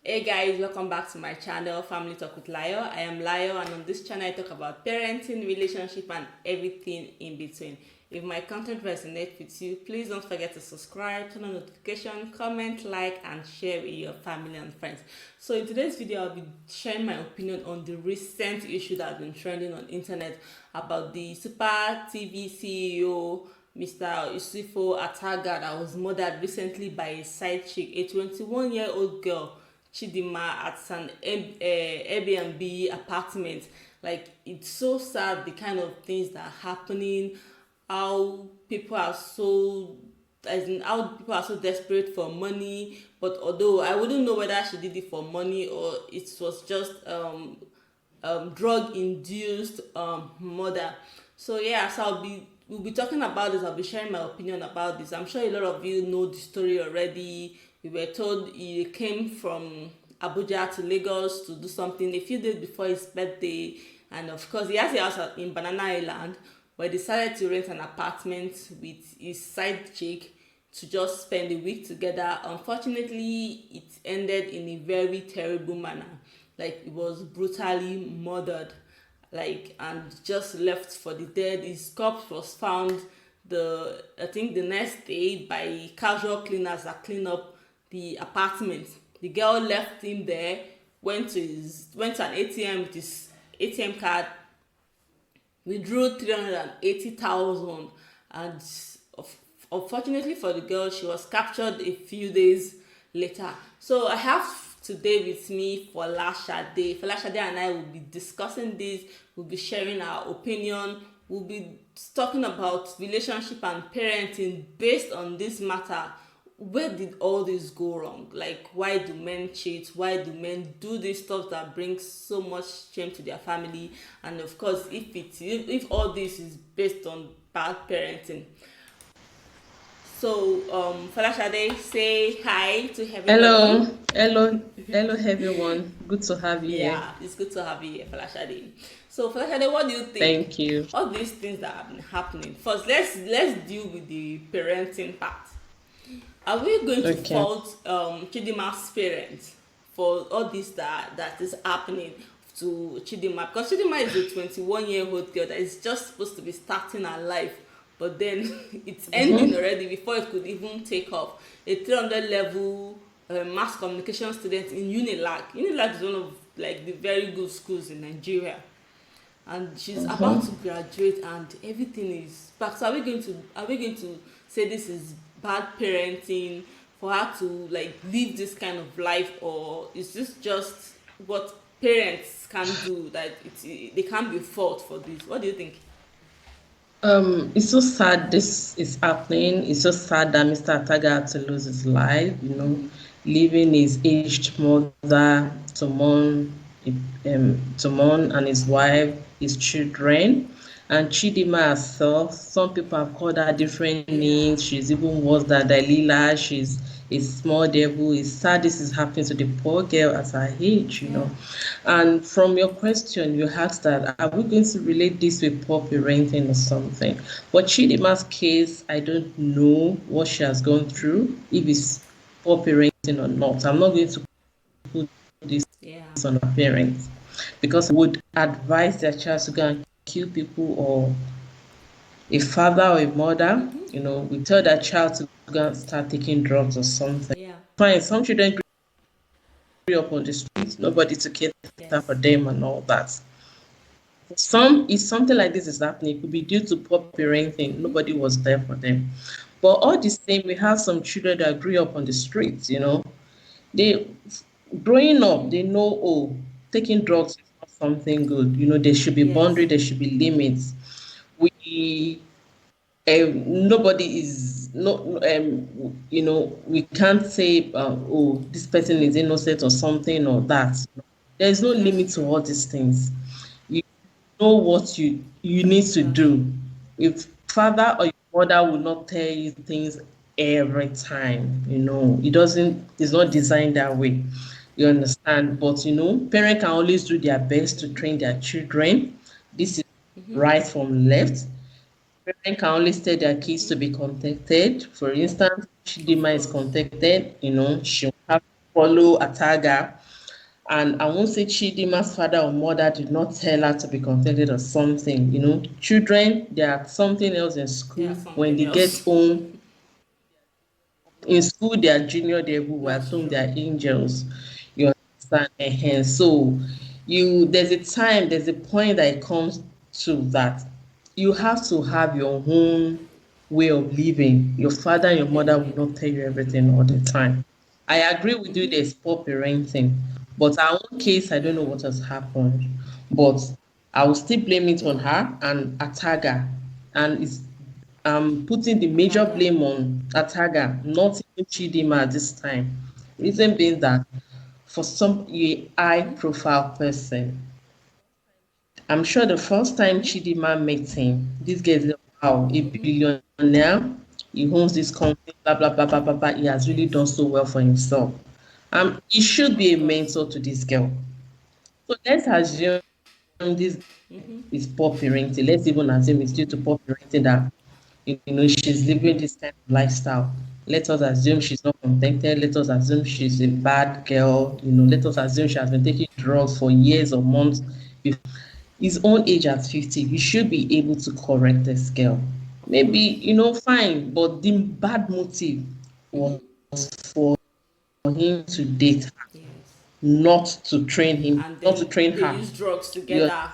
Hey guys, welcome back to my channel, Family Talk with Layo. I am Layo, and on this channel I talk about parenting, relationship, and everything in between. If my content resonates with you, please don't forget to subscribe, turn on notification, comment, like, and share with your family and friends. So in today's video, I'll be sharing my opinion on the recent issue that has been trending on internet about the Super TV CEO, Mr. Usifo Ataga, that was murdered recently by a side chick, a 21-year-old girl, Chidimma, at an Airbnb apartment. Like, it's so sad, the kind of things that are happening, how people are so, as in how people are so desperate for money. But although I wouldn't know whether she did it for money or it was just drug induced murder. So yeah, so we'll be talking about this. I'll be sharing my opinion about this. I'm sure a lot of you know the story already. We were told he came from Abuja to Lagos to do something a few days before his birthday, and of course he has a house in Banana Island, where he decided to rent an apartment with his side chick to just spend a week together. Unfortunately, it ended in a very terrible manner. Like, it was brutally murdered, like, and just left for the dead. His corpse was found I think the next day by casual cleaners that clean up the apartment. The girl left him there, went to an ATM with his ATM card, withdrew 380,000, and unfortunately for the girl, she was captured a few days later. So I have today with me Folashade. Folashade and I will be discussing this. We'll be sharing our opinion. We'll be talking about relationship and parenting based on this matter. Where did all this go wrong? Like, why do men cheat? Why do men do this stuff that brings so much shame to their family? And of course, if all this is based on bad parenting. So, Falashade, say hi to Hello, everybody. hello, everyone. Good to have you here. Yeah, it's good to have you here, Falashade. So, Falashade, what do you think? Thank you. All these things that have been happening. First, let's deal with the parenting part. Are we going to Okay. fault Chidimma's parents for all this that is happening to Chidimma? Because Chidimma is a 21-year-old girl that is just supposed to be starting her life, but then it's ending already before it could even take off. A 300 level mass communication student in Unilag. Unilag is one of like the very good schools in Nigeria, and she's about to graduate and everything is back. So are we going to say this is bad parenting for her to like live this kind of life, or is this just what parents can do, that they can't be fault for this? What do you think? It's so sad this is happening. It's so sad that Mr. Ataga had to lose his life, leaving his aged mother to mourn and his wife, his children. And Chidimma herself, some people have called her different Yeah. names. She's even worse than Dalila. She's a small devil. It's sad this is happening to the poor girl at her age. Yeah. And from your question, you asked that, are we going to relate this with poor parenting or something? But Chidimma's case, I don't know what she has gone through, if it's poor parenting or not. I'm not going to put this Yeah. on her parents, because I would advise their child to go and kill people, or a father or a mother, we tell that child to go and start taking drugs or something. Yeah. Fine, some children grew up on the streets, nobody to care for Yes. them and all that. Some, if something like this is happening, it could be due to poor parenting. Nobody was there for them. But all the same, we have some children that grew up on the streets. They, growing up, they know, oh, taking drugs is not something good. There should be Yes. boundary, there should be limits. We Nobody is no we can't say, oh, this person is innocent or something or that. There is no That's limit to true. all these things. You know what you need to That's true. do. If father or your mother will not tell you things every time, it's not designed that way. You understand? But parents can always do their best to train their children. This is right from left. Parents can always tell their kids to be contacted. For instance, Of Chidimma is course. contacted, she'll have follow Ataga. And I won't say Chidimma's father or mother did not tell her to be contented or something. Children, they are something else in Yeah, school. When something they get else. home, in school, they are junior devil, at That's home, they true. are angels. You understand? So there's a point that it comes to that you have to have your own way of living. Your father and your mother will not Definitely. tell you everything all the time. I agree with you, there's poor parenting, but our own case, I don't know what has happened, but I will still blame it on her and Ataga, and it's putting the major Ataga. blame on Ataga, not even Chidimma at this time. Reason being that for some a high profile person, I'm sure the first time Chidimma met him, this guy is wow, a billionaire. He owns this company, blah blah blah blah blah blah. He has really done Yes, so well for himself. He should be of a course. mentor to this girl. So let's assume this is poor parenting. Let's even assume it's due to poor parenting that she's living this kind of lifestyle. Let us assume she's not contented. Let us assume she's a bad girl. Let us assume she has been taking drugs for years or months. His own age at 50, you should be able to correct this girl. Of Maybe, course. fine, but the bad motive was for him to date her, Yes. not to train him, And not to then train they her. use drugs You together.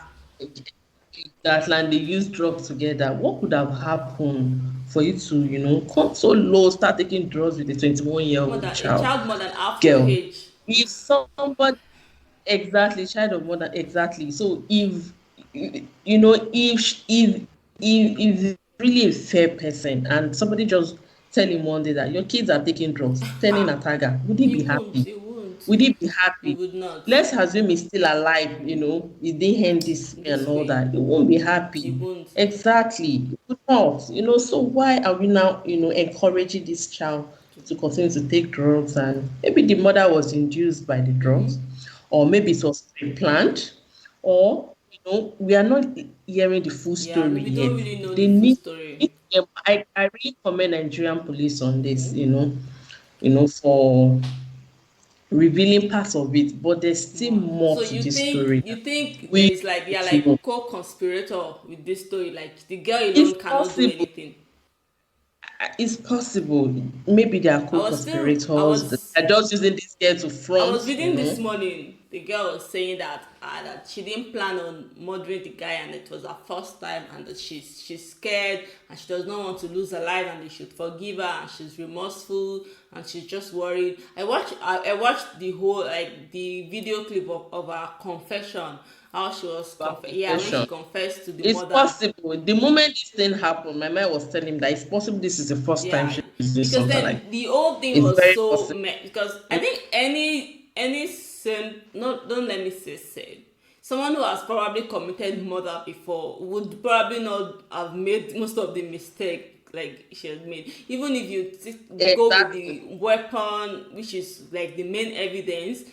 that land they use drugs together. What could have happened for you to, come so low, start taking drugs with a 21-year-old More than a child child more than half your girl? age. If somebody exactly child of mother exactly. So if if he's really a fair person and somebody just tell him one day that your kids are taking drugs, telling Ha! Ataga, would he He be won't. happy? He won't. Would he be He happy? would not. Let's assume he's still alive, he didn't end this way and This all way. that. He won't be He happy. won't. Exactly. He would not. So why are we now, encouraging this child to continue to take drugs? And maybe the mother was induced by the drugs, or maybe it was pre-planned, or we are not hearing the full Yeah, story we don't yet. really know They the full need, story. I really commend Nigerian police on this, for revealing parts of it, but there's still More. more So to you this think story you that think there we is like they need are to know. like co-conspirator with this story. Like the girl It's alone cannot do possible. anything. It's possible. Maybe they are I was still co-conspirators. They're just using this girl to I was front, reading this morning. The girl was saying that she didn't plan on murdering the guy, and it was her first time, and that she's scared, and she does not want to lose her life, and they should forgive her, and she's remorseful, and she's just worried. I watched the whole like the video clip of her confession, how she was about yeah, when she confession. confessed to the It's mother. possible. The moment this thing happened, my mind was telling him that it's possible this is the first time Yeah, she's doing because something like then the whole thing it's was very so possible. because I think any sin, not don't let me say sin, someone who has probably committed murder before would probably not have made most of the mistake like she had made, even if you go with Exactly. the weapon, which is like the main evidence.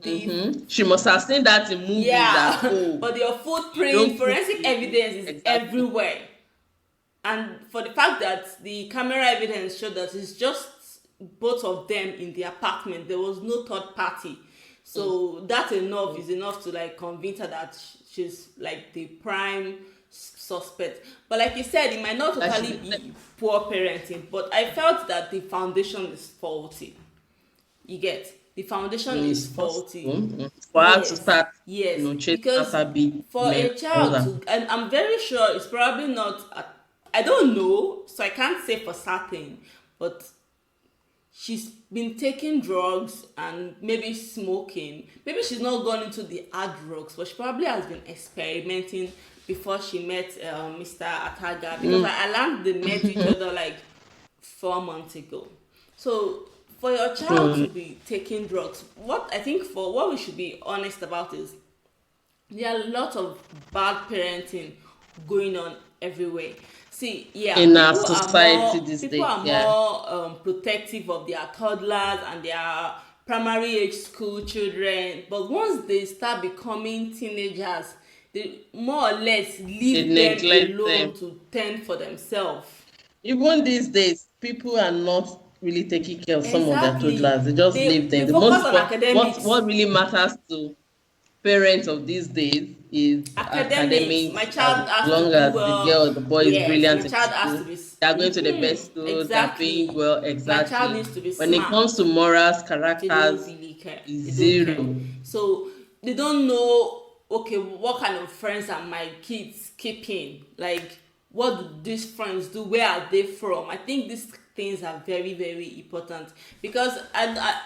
The She must have seen that in movies that, Yeah, oh, but your you footprint, don't put forensic the evidence is exactly. everywhere. And for the fact that the camera evidence showed that it's just both of them in the apartment, there was no third party. So that enough is enough to like convince her that she's like the prime suspect. But like you said, it might not That totally be poor parenting, but I felt that the foundation is faulty. You get, the foundation is it's faulty. possible for her to Yes, start, yes, chasing because after big for men a and all child that. to, and I'm very sure it's probably not. I don't know, so I can't say for certain, but she's been taking drugs and maybe smoking. Maybe she's not gone into the hard drugs, but she probably has been experimenting before she met Mr. Ataga, because I learned they met each other like 4 months ago. So for your child to be taking drugs, what I think for what we should be honest about is there are a lot of bad parenting going on everywhere. See, yeah, In our society these people days, are yeah. more protective of their toddlers and their primary age school children, but once they start becoming teenagers, they more or less They leave them neglect them. alone to tend for themselves. Even these days, people are not really taking care of some of their Exactly. toddlers. They just leave them. They The focus most on academics. what really matters to parents of these days is Academics. My academics. child has As to long do as the well. girl or the boy is Yes, my brilliant in child has to school, be. they are going to the best schools, they are paying Exactly. well. My child Exactly. needs to be When it smart. comes to morals, They don't characters, really care. is They don't care. zero. So they don't know, okay, what kind of friends are my kids keeping? Like, what do these friends do? Where are they from? I think these things are very, very important, because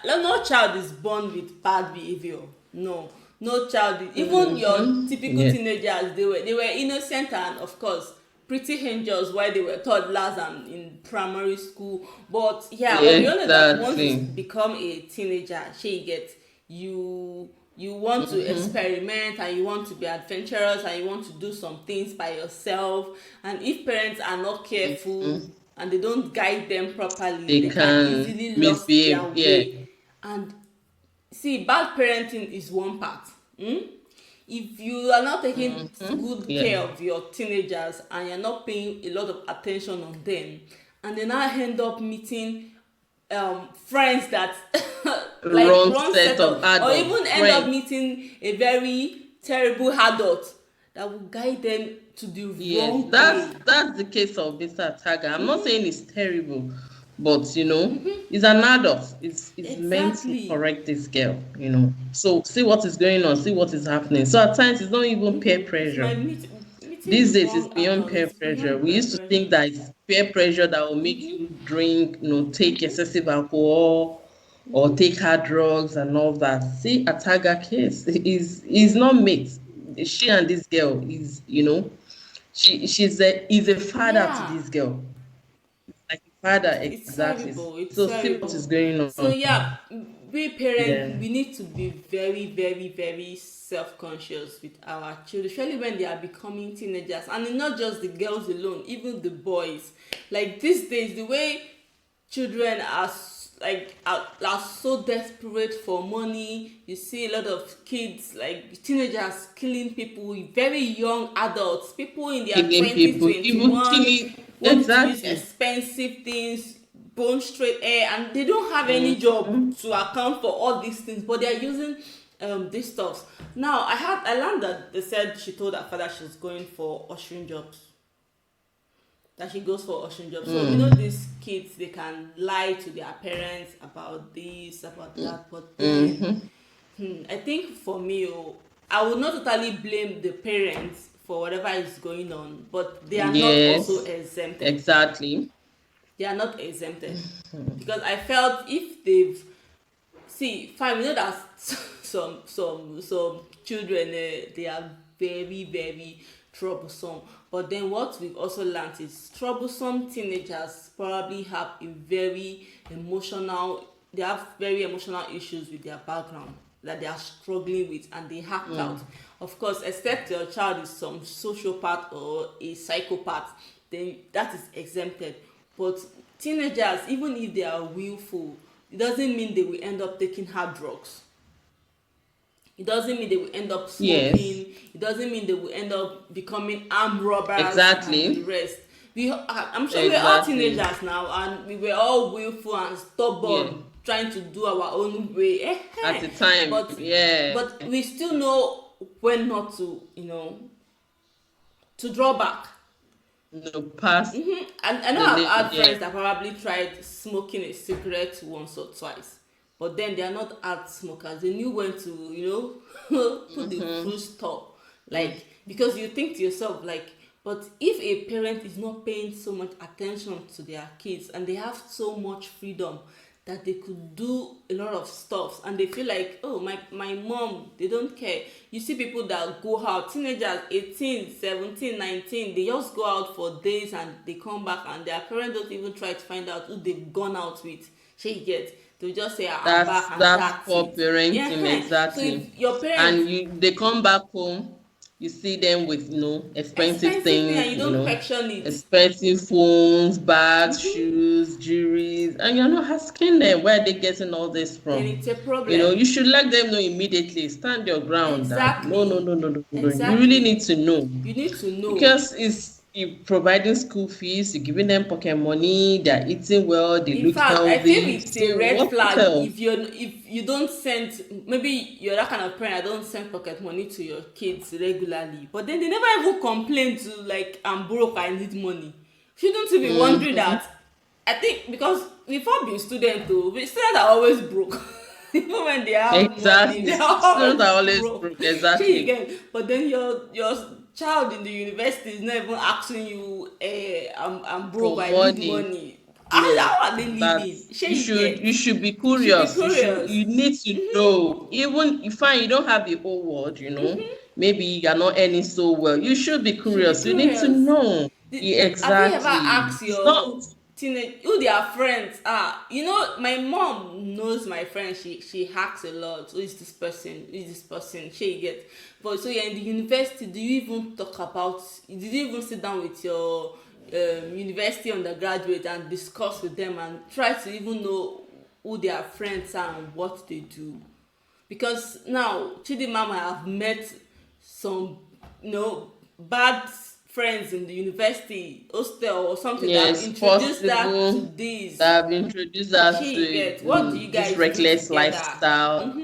no child is born with bad behavior. No, no child is, even your typical Yeah. teenagers, they were innocent and of course pretty angels while they were toddlers and in primary school. But yeah, but we all know that once you Exactly. become a teenager, shey you get, you want to experiment and you want to be adventurous and you want to do some things by yourself. And if parents are not careful and they don't guide them properly, They they can can easily lost their misbehave. Yeah. way. And see, bad parenting is one part. If you are not taking good Yeah. care of your teenagers and you're not paying a lot of attention on them, and they now end up meeting friends that like Wrong wrong set set of of, or adults, even end up friends. meeting a very terrible adult that will guide them to the Yes, wrong way. that's the case of Mr. Ataga. I'm not saying it's terrible, but he's an adult. It's meant to Exactly. correct this girl. So see what is going on, see what is happening. So at times it's not even peer It's my pressure. meeting These the days it's wrong beyond adult. peer It's pressure. beyond We peer used to think pressure. that it's peer pressure that will make you drink, take excessive alcohol or take hard drugs and all that. See, Ataga case is not mate. She and this girl is a father to Yeah. this girl, like a father It's exactly. terrible. It's So see what is terrible. going So on. yeah, we parents, Yeah. we need to be very, very, very self-conscious with our children, especially when they are becoming teenagers. And not just the girls alone, even the boys. Like these days, the way children are so desperate for money. You see a lot of kids, like teenagers, killing people, very young adults, people in their Killing 20s, people, even 21, killing wanting to use exactly. expensive things, bone straight hair, and they don't have any job to account for all these things, but they are using these stuffs. Now I learned that they said she told her father she was going for ushering jobs, that she goes for ocean job. So these kids, they can lie to their parents about this, about that, but then I think for me, I would not totally blame the parents for whatever is going on, but they are not also Yes, exempted. exactly. They are not exempted, because I felt if they've, see, fine, we know that some children, they are very, very troublesome. But then what we've also learned is troublesome teenagers probably have a very emotional, they have very emotional issues with their background that they are struggling with, and they act out. Of course, except your child is some sociopath or a psychopath, then that is exempted. But teenagers, even if they are willful, it doesn't mean they will end up taking hard drugs. It doesn't mean they will end up Yes, smoking. It doesn't mean they will end up becoming armed robbers and the exactly. rest. I'm sure we're all Exactly. teenagers now, and we were all willful and Yeah. stubborn, trying to do our own way. At the time, But yeah. we still know when not to, to draw back. No, past And I know the I've limit. had Yeah. friends that probably tried smoking a cigarette once or twice, but then they are not hard smokers. They knew when to, put the full stop. Like, because you think to yourself, like, but if a parent is not paying so much attention to their kids and they have so much freedom that they could do a lot of stuff, and they feel like, oh, my mom, they don't care. You see people that go out, teenagers, 18, 17, 19, they just go out for days and they come back and their parents don't even try to find out who they've gone out with. She get, they'll just say, I'm back, and That's that's poor it. Yeah. parenting, So exactly. if your parents, And they come back home, you see them with expensive expensive thing, and things, you don't question it, expensive phones, bags, shoes, jewelries, and you're not asking them where they're getting all this then from. it's a problem. You should let them know immediately. Stand your ground that no, no, Exactly. no, no, no, no. You really Exactly. need to know You need to know. because you providing school fees, you're giving them pocket money, they're eating well, they In look fact, I feel healthy. it's a So red what flag else? if you don't send, maybe you're that kind of parent that don't send pocket money to your kids regularly, but then they never even complain to like I'm broke, I need money. Shouldn't you be wondering Mm-hmm. that? I think because before being student though, students are always broke. Even when they have money, Exactly. they are Students are always always broke. broke. Sure you Exactly. get, but then your child in the university is not even asking you, I'm broke, For I need money. money. No, How are they living? that's Sure you get. you should be You should be curious. curious. You need to know. Even if you don't have the whole world, maybe you're not earning so well. You should be You should be curious. You need to curious. know. Yeah, Have you ever exactly. asked It's not your teenage who their friends are? You know, my mom knows my friend. She hacks a lot. Who is this person? Who is this person? She get. But so you're in the university. Do you even talk about? Did you even sit down with your university undergraduate and discuss with them and try to even know who their friends are and what they do? Because now Chidimma might have met some, bad friends in the university hostel or something that have yes, introduced that to possible this. that have introduced us She to get, what do you this guys do reckless together? lifestyle.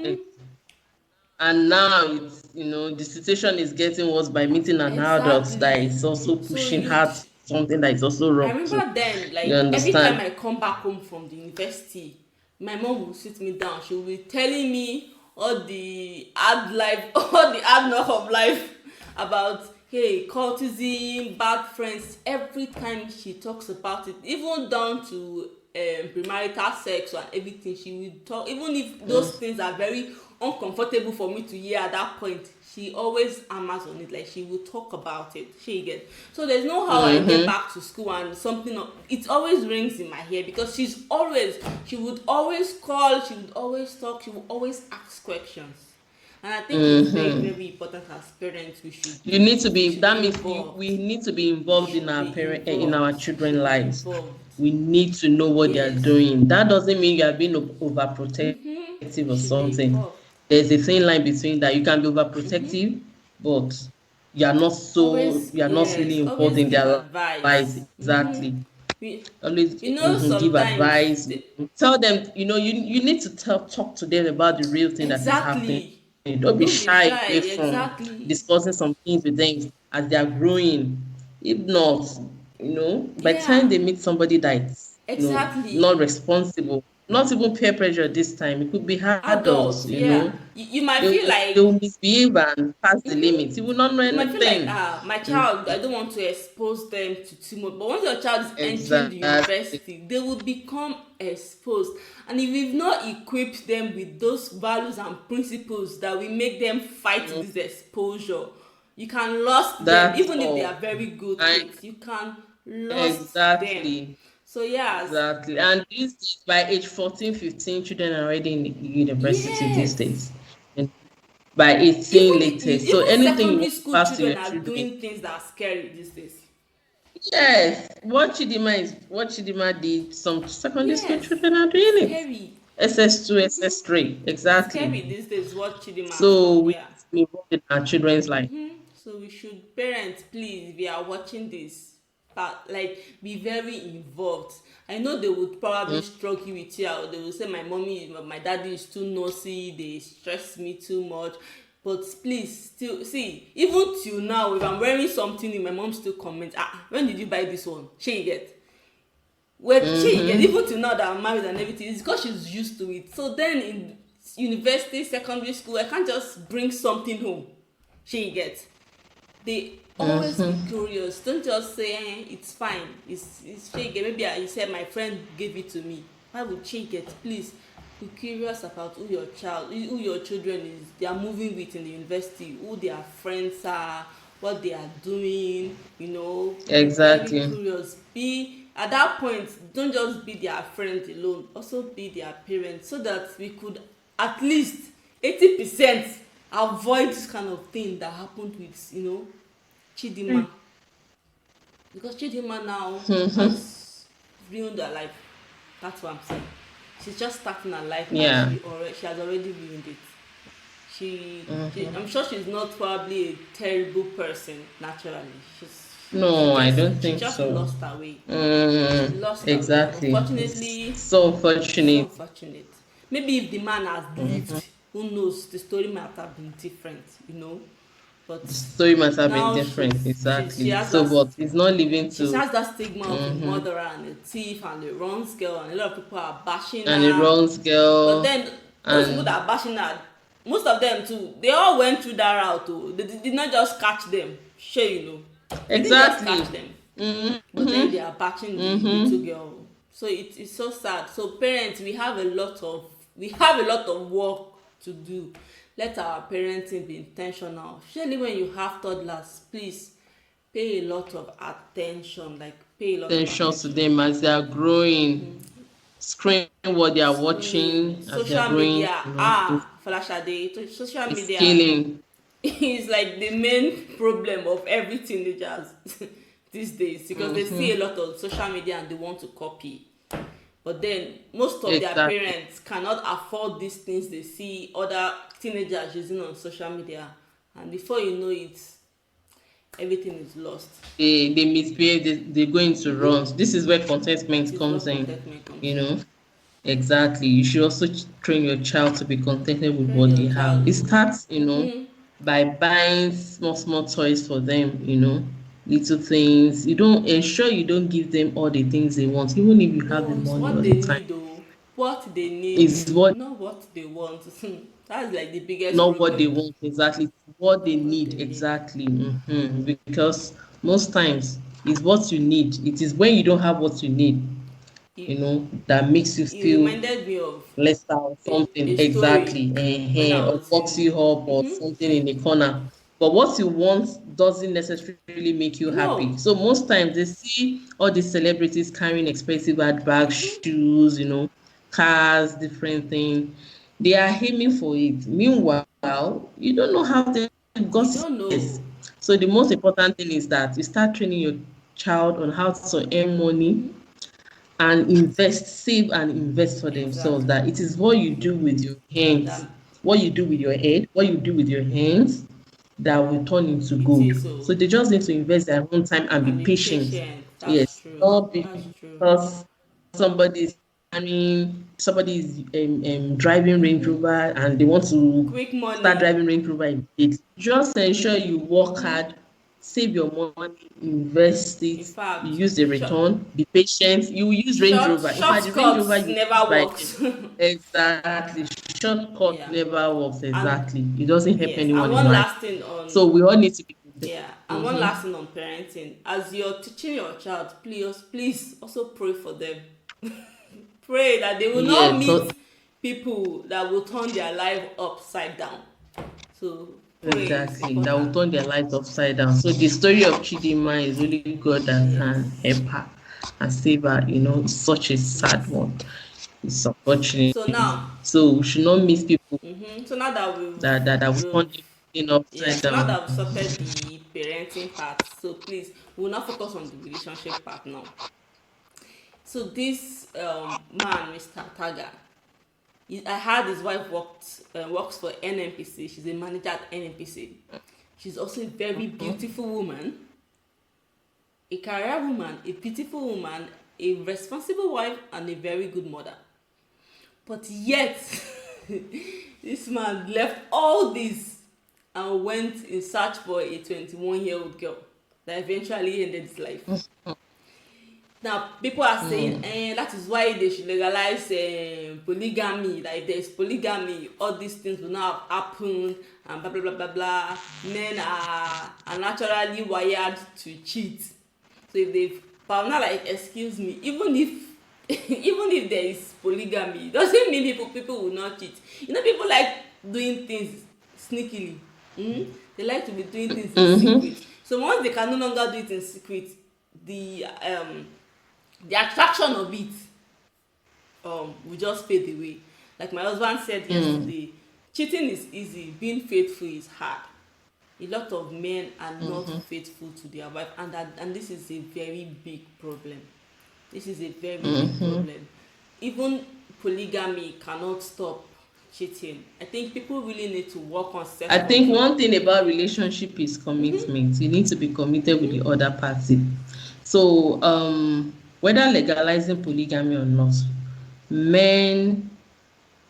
And now it's the situation is getting worse by meeting an adult that Exactly. is also So pushing hard something that is also I wrong too. remember then, You like every time understand? I come back home from the university, my mom will sit me down. She will be telling me all the hard life, all the hard knock of life about hey, cultism, bad friends. Every time she talks about it, even down to premarital sex and everything, she will talk. Even if those things are very uncomfortable for me to hear at that point, she always hammers on it. Like she will talk about it. She get. So there's no how I get Mm-hmm. back to school and something. It always rings in my ear because she would always call. She would always talk. She would always ask questions. And I think it's very Mm-hmm. very important as parents. You need to We be. should That be means involved. we need to be We involved in should our be in our involved. We children's should be lives. involved. We need to know what they are Yes. doing. That doesn't mean you are being overprotective We or should be something. involved. There's a thin line between that. You can be Mm-hmm. overprotective, but Always, you are not really yes, involved always in give their advice. lives exactly. We, Always give sometimes advice. Tell them, you need to talk to them about the real thing that is happening. exactly. Don't be Don't be shy shy. away from Exactly. discussing some things with them as they are growing. If not, by the time Yeah. they meet somebody that's not Exactly. responsible, not even peer pressure this time, it could be adults, Adults. Yeah. You might feel they like will misbehave and pass the limit. You will not know you might feel like anything. my Mm, child, I don't want to expose them to too much, but once your child is entering the exactly. university they will become exposed, and if we've not equipped them with those values and principles that will make them fight Mm, this exposure, you can lost them. that's Even if they all. are very good And kids, you can lost them. exactly. So yes. Exactly. And these days, by age 14, 15, children are already in university these Yes. days. And by 18 latest. So Even anything you secondary want to school pass to children your are children. doing things that are scary these days. Yes. What Chidima did, some secondary school Yes. children are doing it. Scary. SS2, SS3. It's Exactly. scary these days what Chidima has So done. we Yeah. need to be involved in our children's life. So we should, parents, please, if you are watching this, but like be very involved. I know they would probably Mm, struggle with you, or they will say my daddy is too nosy, they stress me too much. But please, still see, even till now, if I'm wearing something new, my mom still comments, when did you buy this one? She get. Well, she get, mm-hmm. even till now that I'm married and everything, it's because she's used to it. So then in university, secondary school, I can't just bring something home. She get. They always be Mm-hmm. curious. Don't just say it's fine. It's she get. Maybe you said my friend gave it to me. Why would she get? Please be curious about who your children is. They are moving with in the university, who their friends are, what they are doing. Be very Exactly. curious. Be at that point. Don't just be their friend alone. Also be their parents, so that we could at least 80% avoid this kind of thing that happened with Chidimma, because Chidimma now Mm-hmm. has ruined her life. That's what I'm saying. She's just starting her life and Yeah. she has already ruined it. Mm-hmm. I'm sure she's not probably a terrible person naturally. No, I don't She think just so. lost her way. She Mm, lost her way. exactly. It's Unfortunately, so it's so unfortunate. unfortunate. Maybe if the man has Mhm. lived, who knows, the story might have been different, you know. But The story must have been now different, she exactly. has So, that but it's not living she to, has that stigma of a hmm murderer and a thief and a runs girl, and a lot of people are bashing and it her. runs But girl, then those people and that are bashing her, most of them too, they all went through that route too. They did not just catch them. Sure, you know, they didn't just catch exactly. them. But then they Mm-hmm. are bashing the little Mm-hmm. girl. So it's so sad. So parents, we have a lot of work to do. Let our parenting be intentional. Especially when you have toddlers, please pay a lot of attention. Like pay a lot of Attention to attention. them as they are growing, screen what they are Screen, watching as they are social growing, media, Falashade, social it's media killing. is like the main problem of every teenagers these days because they see a Mm-hmm. lot of social media and they want to copy. But then most of their Exactly. parents cannot afford these things they see other teenagers using on social media, and before you know it, everything is lost. They misbehave, they go into runs. This is where contentment This is where comes in, contentment comes you in. know. Exactly. You should also train your child to be contented with Train what your they child. have. It Oh. starts, by buying small toys for them, little things. You don't ensure you don't give them all the things they want, even if you have the No, it's money what all the they time. need, oh. What they need, Is what not what they want. That's like the biggest not what they problem. want exactly, what they What they need need. exactly. Because most times it's what you need. It is when you don't have what you need, It, that makes you it feel reminded me of lesser or something, a story exactly, when I or was box in. you up or something in the corner. But what you want doesn't necessarily make you happy. No. So most times they see all these celebrities carrying expensive handbags, shoes, cars, different things. They are aiming for it. Meanwhile, you don't know how they got You don't it. know. So the most important thing is that you start training your child on how to earn money and save and invest for themselves. Exactly. That it is what you do with your hands, That what you do with your head, what you do with your hands that will turn into it gold. is So so. they just need to invest their own time and be And be patient. patient. That's Yes, true. not That's true. because somebody is somebody is driving Range Rover and they want to Quick start money. driving Range Rover immediately. Just ensure you work hard, save your money, invest In it, you fact, use the return, be patient, you will use Range Rover. In fact, the Range Rover shortcuts you use never by then. works. Exactly. Shortcut Yeah. never works, And exactly. It doesn't help yes, and anyone in one life. last thing on So we all need to be content. yeah, and one Mm-hmm. last thing on parenting. As you're teaching your child, please also pray for them. Pray that they will not Yeah, meet people that will turn their life upside down. So pray is exactly. That will important. turn their lives upside down. So the story of Chidimma is really good that can Yes. help her and save her. It's such a sad Yes. one. It's unfortunate. So now, So we should not miss people so now that that will turn we've everything yeah, upside so now down. that we've sorted the parenting part, so please we'll now focus on the relationship part now. So this man, Mr. Ataga, I heard his wife works for NNPC. She's a manager at NNPC. She's also a very beautiful woman, a career woman, a beautiful woman, a responsible wife, and a very good mother. But yet, this man left all this and went in search for a 21-year-old girl that eventually ended his life. Now, people are saying, that is why they should legalize polygamy. Like, there's polygamy, all these things will not have happened, and blah blah blah blah blah. Men are naturally wired to cheat. So if they've, but I'm not like, excuse me, even if even if there is polygamy, it doesn't mean people will not cheat. People like doing things sneakily. They like to be doing things in Mm-hmm. secret. So once they can no longer do it in secret, the attraction of it will just fade away. Like my husband said yesterday, cheating is easy, being faithful is hard. A lot of men are not faithful to their wife, and this is a very big problem. This is a very big problem. Even polygamy cannot stop cheating. I think people really need to work on I think self-control. one thing about relationship is commitment. You need to be committed with the other party. So, whether legalizing polygamy or not, men men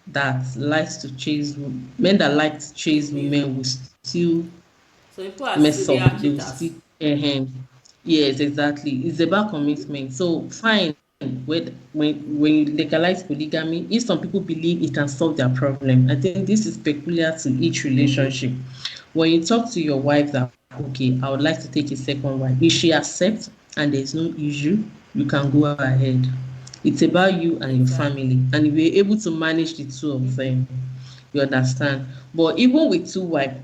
that like to chase Leave. women will still So people are mess up. serial They will still, cheaters. yes, exactly. It's about commitment. So fine, when you legalize polygamy, if some people believe it can solve their problem, I think this is peculiar to each relationship. When you talk to your wife that, okay, I would like to take a second wife, if she accepts and there's no issue, you can go ahead. It's about you and your Exactly. family, and if you're able to manage the two of them, you understand. But even with two wives,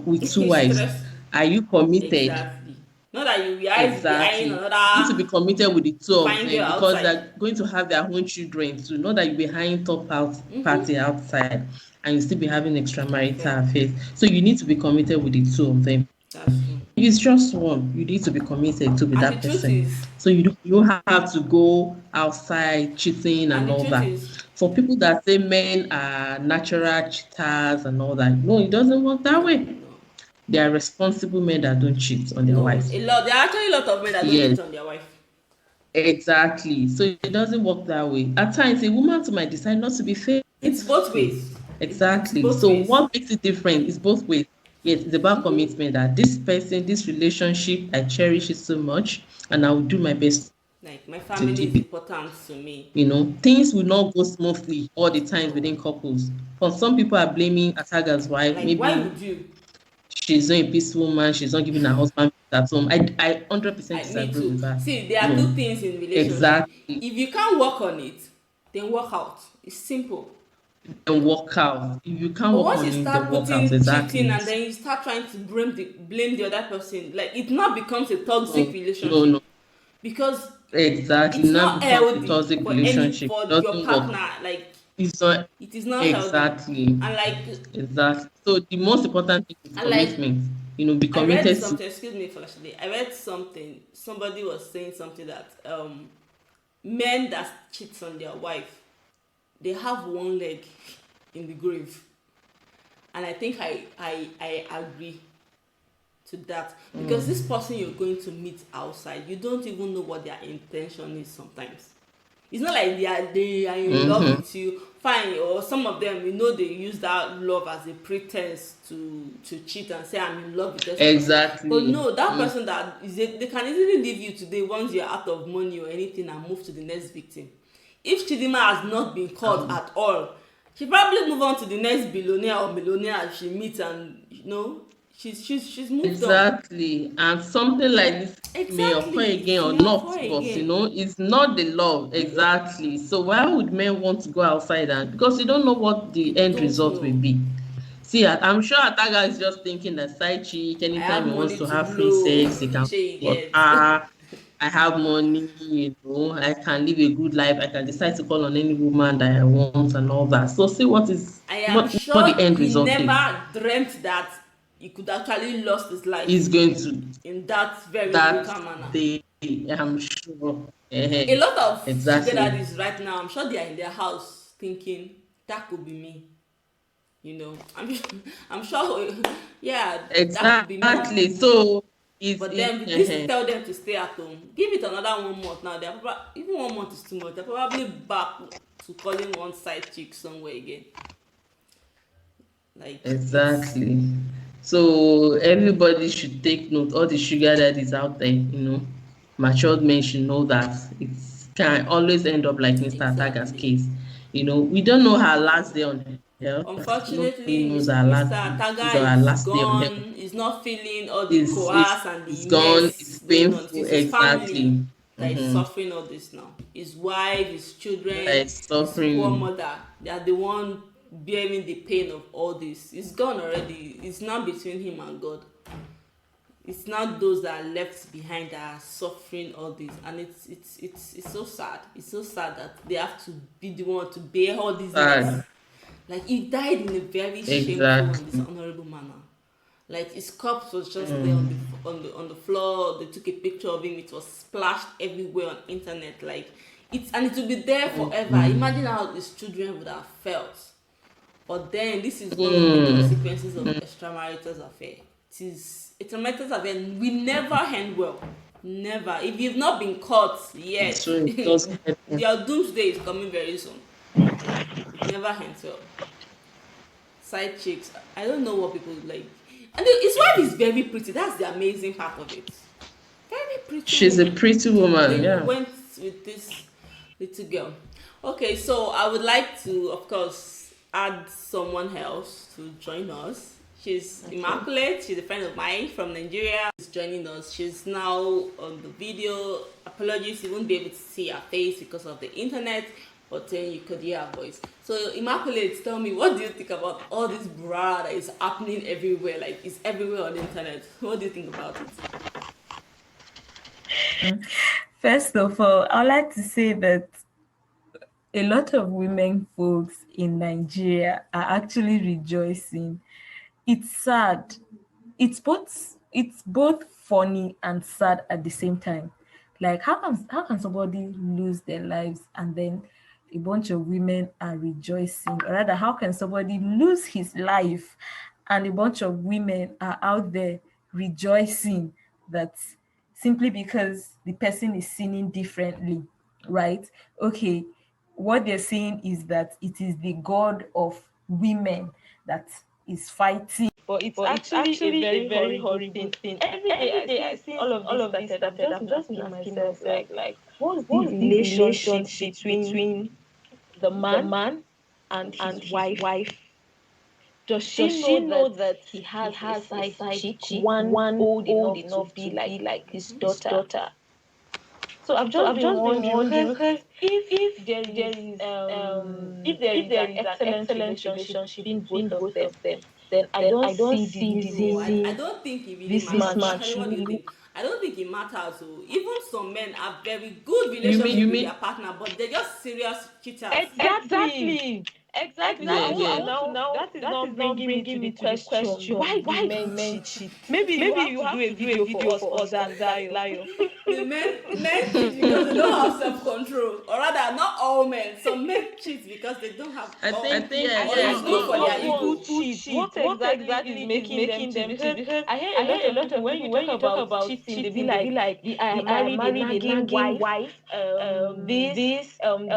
with two It's wives, stress. are you committed? Exactly. Not that you realize to be eyeing Exactly. You need to be another committed with the two of fine girl them because outside. they're going to have their own children too. Not that you'll be hiring party outside and you still be having Affair. extramarital affairs. So you need to be committed with the two of them. That's true. If it's just one, you need to be committed to with And the that truth person. is, So you don't have to go outside cheating and and the all truth that. is, For people that say men are natural cheaters and all that, no, it doesn't work that no, way. no, They are responsible men that don't cheat on their no. wives. A lot. There are actually a lot of men that don't Yes, cheat on their wife. exactly. So it doesn't work that way. At times, a woman too might decide not to be It's both faithful. ways. It's Exactly. both So ways. what makes it different is both ways. Yes, it's about commitment that this person, this relationship, I cherish it so much, and I will do my best Like my to family keep is it. important to me. Things will not go smoothly all the times No. within couples. For some people are blaming Ataga's wife, Like why maybe would you? she's not a peaceful woman, she's not giving her husband peace at home. I 100% Me disagree too. with that. See, there are No, two things in relationship. exactly. If you can't work on it, then work out. It's simple. And work out. If you can't But work once you on it, then start work out. putting cheating Exactly. and then you start trying to blame the other person, like it now becomes a toxic No, no, relationship no. because Exactly. it's Now not becomes a healthy toxic for any relationship. for It your doesn't work. partner. Like It's not it is not healthy. exactly. And like Exactly. So the most important thing is and like commitment. Be I read committed to something. Excuse me for actually. I read something. Somebody was saying something that men that cheat on their wife, they have one leg in the grave, and I think I agree to that because this person you're going to meet outside, you don't even know what their intention is sometimes. It's not like they are in love mm-hmm. with you, fine. Or some of them, they use that love as a pretense to cheat and say I'm in love with this person. But Exactly. no, that person that is they can easily leave you today once you're out of money or anything and move to the next victim. If Chidimma has not been caught Um, at all, she probably move on to the next billionaire or millionaire she meets, and she's moved on. exactly. And something like this may occur Exactly, again it or may not, occur but again. it's not the love. Exactly. So why would men want to go outside and because you don't know what the You end don't result will know. be. See, I'm sure Ataga is just thinking that side chick, I anytime have he wants money to to have free blow. sex, he can Shey you for get. her. I have money, I can live a good life. I can decide to call on any woman that I want and all that. So see I am what the sure end he result is. never dreamt that he could actually lost his Is life going to in that very that brutal manner. they, I'm sure. A lot of sugar Exactly. daddies right now, I'm sure they are in their house thinking that could be me. I'm sure, yeah, that could be me. Exactly. So But it's then with this to tell them to stay at home, give it another 1 month now. They're probably, even 1 month is too much. They're probably back to calling one side chick somewhere again. Like it's exactly. So everybody should take note. All the sugar daddies out there, matured men should know that it can always end up like Mr. Ataga's exactly. case. We don't know her last day on earth. Nobody Unfortunately, knows her Mr. last Ataga or her is last day on earth. gone. He's not feeling all the It's coerce and the it's gone. It's mess going on. It painful. is his family Exactly. that is Mm-hmm. suffering all this now. His wife, his That children, is his poor suffering. mother. They are the one bearing the pain of all this. It's gone already. It's now between him and God. It's not those that are left behind that are suffering all this, and it's so sad. It's so sad that they have to be the one to bear all this mess. Sad. Like he died in a very shameful and Exactly. dishonorable manner. Like his corpse was just there on Mm. the floor. They took a picture of him. It was splashed everywhere on internet. Like it will be there forever. Mm. Imagine how his children would have felt. But then this is one of the consequences of extramarital affair. Extramarital affair will never end well. Never. If you've not been caught yet, So it doesn't happen. your doomsday is coming very soon. It never ends well. Side chicks, I don't know what people like. And his wife is very pretty. That's the amazing part of it. Very pretty. She's a pretty woman, They went with this little girl. Okay, so I would like to, of course, add someone else to join us. She's Immaculate. She's a friend of mine from Nigeria. She's joining us. She's now on the video. Apologies, you won't be able to see her face because of the internet, but then you could hear her voice. So Immaculate, tell me, what do you think about all this bra that is happening everywhere? Like, it's everywhere on the internet. What do you think about it? First of all, I'd like to say that a lot of women folks in Nigeria are actually rejoicing. It's sad. It's both funny and sad at the same time. Like, how can somebody lose their lives and then a bunch of women are rejoicing? Or rather, how can somebody lose his life and a bunch of women are out there rejoicing that simply because the person is sinning differently, right? Okay, what they're saying is that it is the God of women that is fighting. But it's actually a very horrible thing. Every day I see all of this started. I'm just asking myself, like, what's the relationship between the man and his wife? Does she know that he has a side chick, one old enough to be like his daughter? So I've just been wondering because if there is an excellent relationship between both of them, then I don't see the reason I don't think it really this matters. man What do you should think? I don't think it matters. So even some men have very good relationship with their partner, but they're just serious cheaters. Exactly. Yeah, Now that is now bringing me to the question: why men cheat? Maybe you have to do a video for us on that, Lion. The men cheat because they don't have self-control, or rather, not all men. Some men cheat because they don't have. I think it's good for their ego. What exactly is making them cheat? Because I hear a lot of people when you talk about cheating, they be like, I married a nagging wife. The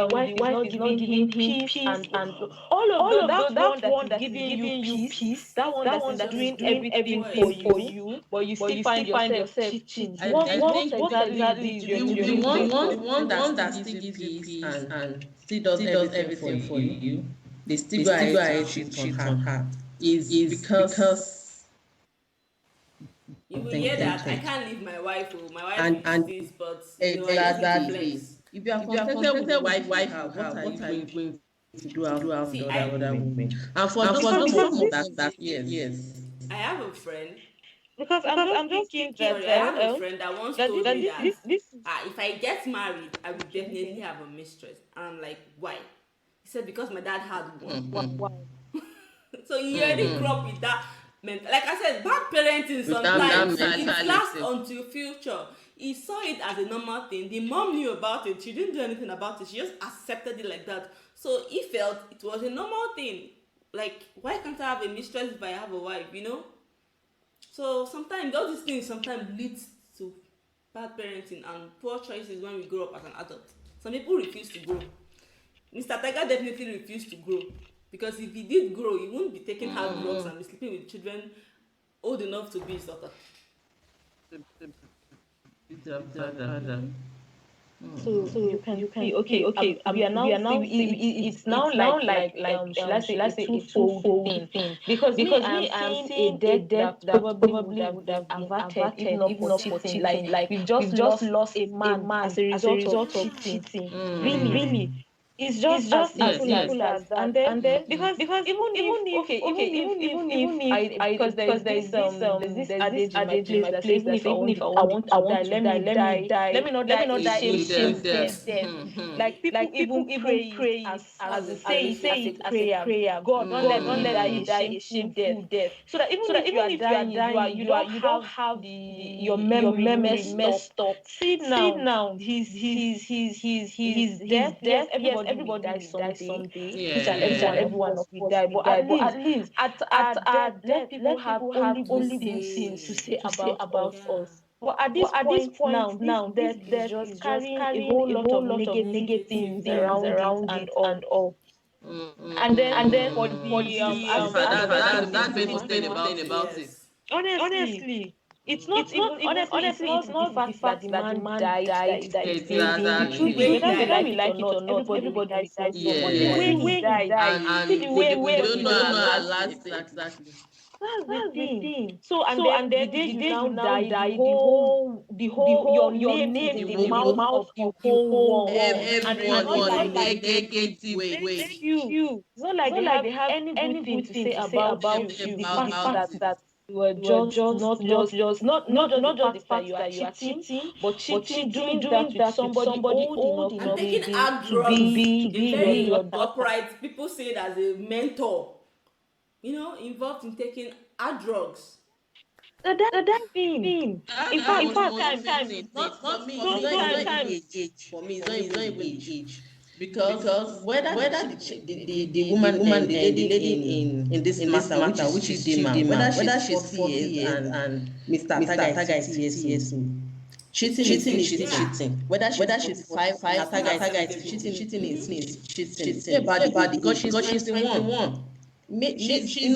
wife is not giving him peace, and all of that one that is giving you peace, that one that is doing everything for you, but you still find yourself cheating. What exactly is you your want one that still gives you peace and still does everything for you. They still go ahead to cheat on her. Is because you will hear that I can't leave my wife. My wife and is this, but exactly. If you are contented with the wife, what are you going to do after the other women? And for those that yes. I have a friend. Because I'm just thinking that I have a friend that once told me that this if I get married, I will definitely have a mistress. And I'm like, why? He said because my dad had one. So you already grew up with that. Like I said, bad parenting sometimes it lasts until future. He saw it as a normal thing. The mom knew about it. She didn't do anything about it. She just accepted it like that. So he felt it was a normal thing. Like, why can't I have a mistress if I have a wife, So sometimes all these things sometimes leads to bad parenting and poor choices when we grow up as an adult. Some people refuse to grow. Mr. Ataga definitely refused to grow, because if he did grow, he wouldn't be taking hard drugs and be sleeping with children old enough to be his daughter. So you can see, okay. We are now it's now like should I say a twofold thing, because me I'm seeing a death that probably would have been averted if not for cheating. Like we've just lost a man as a result of cheating. Really. It's just as simple as that. And then because even if I because there's this adage in my place that says even if I want to die, let me die. Let me not die a shame death. Like people even pray as they say it as a prayer. God, don't let me die a shameful death. So that even if you are dying, you don't have your memory messed up. See now, his death. Yes, everybody everybody will die someday. Yeah. Each and every one of us will die. But at least at our death, let people have only good things to say about us. But at this point now, this death is just carrying a whole lot of negative things around it and all. And then for the that's the famous thing about it. Yes. honestly, it's not even the fact that the man died that is the thing. The truth is, whether we like it or not, everybody will die someday. But the way he died, see the way we don't everybody know our last. last exactly. That's the thing. So and then the day you now die, your name is in the mouth of the whole world. And it's Everyone not in like a negative way. it's not like they have any good thing to say about you. The fact that you were just not just the fact that you are cheating, but doing that with somebody old enough And taking hard to drugs be very your daughter. upright. People say it as a mentor, involved in taking hard drugs. That thing. In fact, Thing. Not for me. It's not even age. For me, it's not even age. Because whether the woman, the lady in this matter, which is Chidimma, whether she's 40 years and Mr. Ataga is 60 years old, cheating is still cheating. Whether she's 5, Ataga is cheating is cheating. Say about because she's 21. She's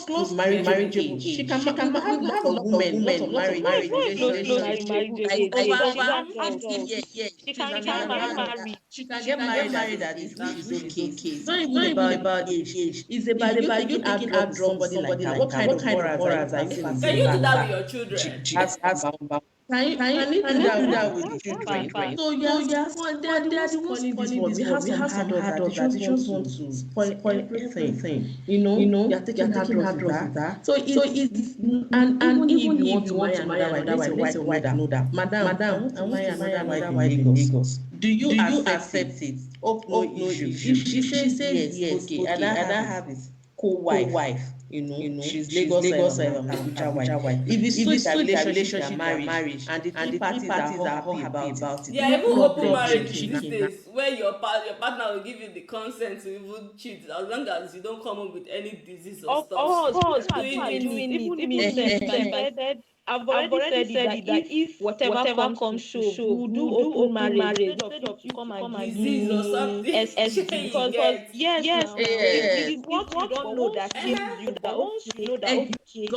close marriageable age. She can have lot of women marriage relationship. Like over 50 years. She can get married. She can get married at this, which is okay. It's not even about age. It's about you taking hard drugs with somebody like that. What kind of morals are you Can you do that with your children? That's can you do that with children? So yeah, they are the ones calling this one. We have some adults that they just want to spoil everything. You're taking hard drugs with that. So it's and even if you want to marry another wife, let your wife know that, madam, I want to marry another wife in Lagos. Do you accept it? Hope no issue. If she says yes, okay, and I have it. Co-wife, she's Lagos Abuja wife. If it's a relationship and marriage, and the three parties are all happy about it. Yeah, even open marriage these days, where your partner will give you the consent to even cheat, as long as you don't come up with any disease or stuff. Of course, doing it. Even me, I've already said it that if whatever comes to show, we'll do open marriage instead of you to come and give Disease or me something. STD. Because yes, now it is what you don't know that kills you. That once you know that, okay,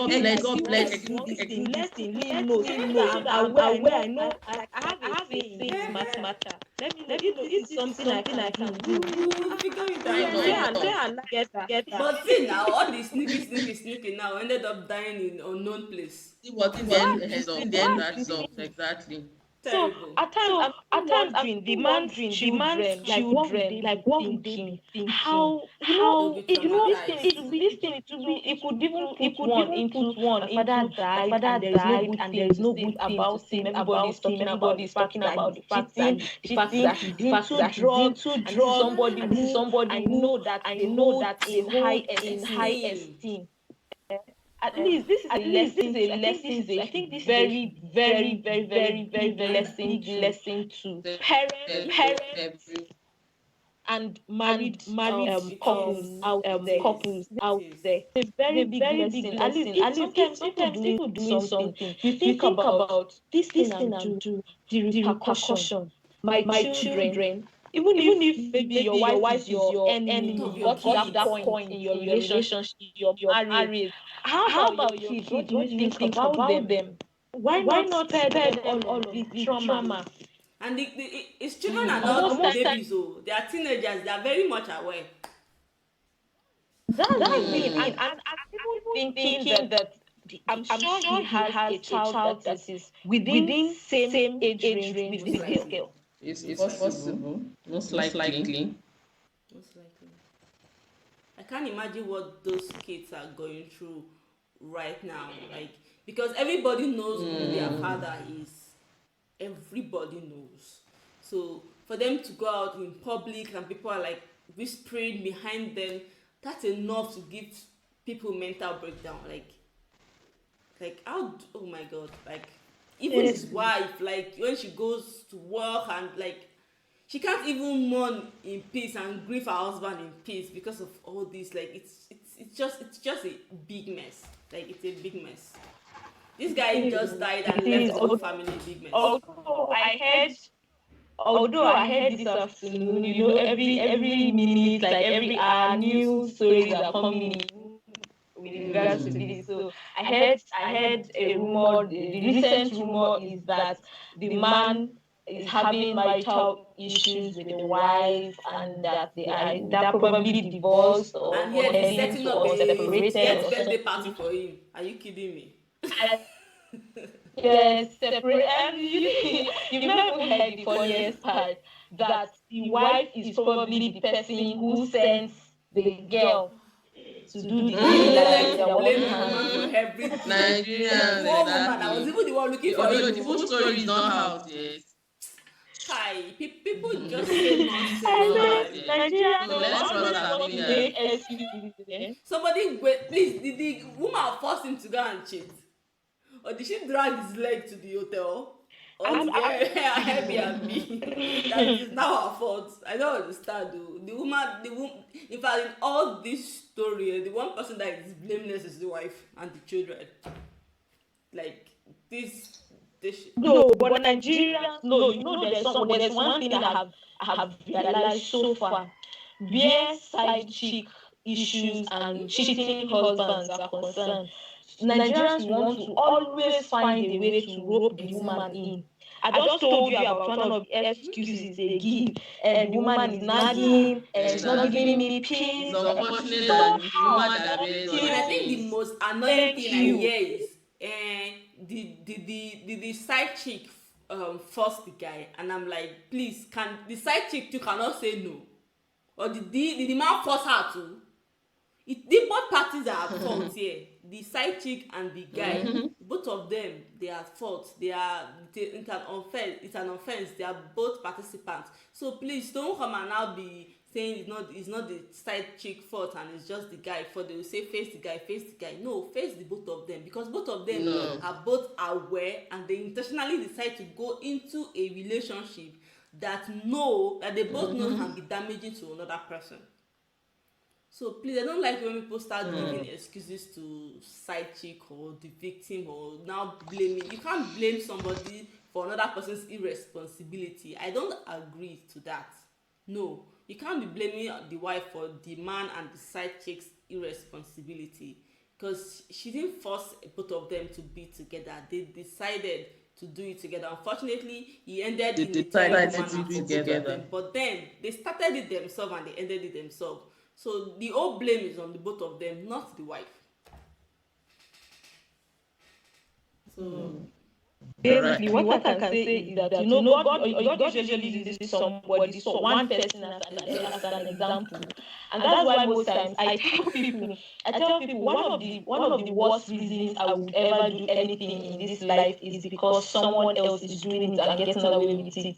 God bless do this thing, let me know so that I'm aware. I know, like I have a say in this matter. Let me know if this is something I can do. You figure it Yeah, out. and get that. But see now, all the sneaky now ended up dying in unknown place. See what in the end result exactly. So Terrible. at times I'm wondering the man's children, like what would they be thinking? How They'll be this thing it could even put one my father died and there is no good thing to say. Everybody's talking about the fact that he's cheating, the fact that he's into drugs, and this is somebody who I know that they hold in high esteem. At least this is a lesson. I think this is a very big lesson to parents and married couples out there. It's a very big lesson. At least if sometimes people doing something, you think about this thing I'm doing, the repercussion. My children. Even if maybe your wife is your enemy, you got to that point in your relationship, your marriage. How about your kids? What do you think about them? Why not spare them all of this trauma? And its children are not babies, they are teenagers. They are very much aware. That's the thing. And I'm thinking that I'm sure he has a child that is within same age range with this girl. It's possible. Most likely. Most likely. I can't imagine what those kids are going through right now. Like, because everybody knows who their father is. Everybody knows. So for them to go out in public and people are like whispering behind them, that's enough to give people mental breakdown. Like how? Oh my God! Like even his wife, like when she goes to work and like she can't even mourn in peace and grieve her husband in peace because of all this. Like it's just a big mess. Like it's a big mess. This guy just died and left his whole family a big mess. Although I heard this afternoon, every minute, like every hour, new stories are coming in with regards to this. So I heard a rumor. The recent rumor is that the man is having marital issues with the wife, and that they are that probably divorced or And yet he's heading setting to up or a separated death or birthday party something. for him. Are you kidding me? Yes, separate. And you've not even heard the funniest part, that the wife is probably the person who sends the girl to do the thing They that like they to are blame working the woman on. for everything. Nigerians, One woman, I was exactly. even the one looking for Although it. the full story is not out yet. Kai, people just say nonsense. Nigeria, So let's always not want to appear. make excuses. Eh? Somebody wait, please. Did the woman force him to go and cheat, or did she drag his leg to the hotel or to the Airbnb? That is now her fault. I don't understand. Though. The woman. In fact, in all this story, the one person that is blameless is the wife and the children. Like this. No, but Nigerians, no, there's one thing I have realized so far. Where side chick issues and cheating husbands are concerned, Nigerians want to always find a way to rope the woman in. I just told you about one of the excuses they give, and the woman is nagging, and she's not giving me peace. It's unfortunate that the woman that bears And I think the this. most annoying thing I hear is the side chick forced the guy, and I'm like, please, can the side chick too cannot say no, or the man force her to? The both parties are at fault here. The side chick and the guy, both of them, they are at fault. It's an offense. They are both participants. So please don't come and now be saying it's not the side chick fault and it's just the guy fault. They will say face the guy. No, face the both of them, because both of them are both aware and they intentionally decide to go into a relationship that they both know can be damaging to another person. So please, I don't like when people start giving excuses to side chick or the victim, or now blaming. You can't blame somebody for another person's irresponsibility. I don't agree to that. No, you can't be blaming the wife for the man and the side chick's irresponsibility, because she didn't force both of them to be together. They decided to do it together. Unfortunately, he ended in the terrible manner together. But then they started it themselves and they ended it themselves. So the whole blame is on the both of them, not the wife. So basically, what I can say is that God usually uses somebody, so one person as an example, and that's why most times I tell people one of the worst reasons I would ever do anything in this life is because someone else is doing it and getting away with it.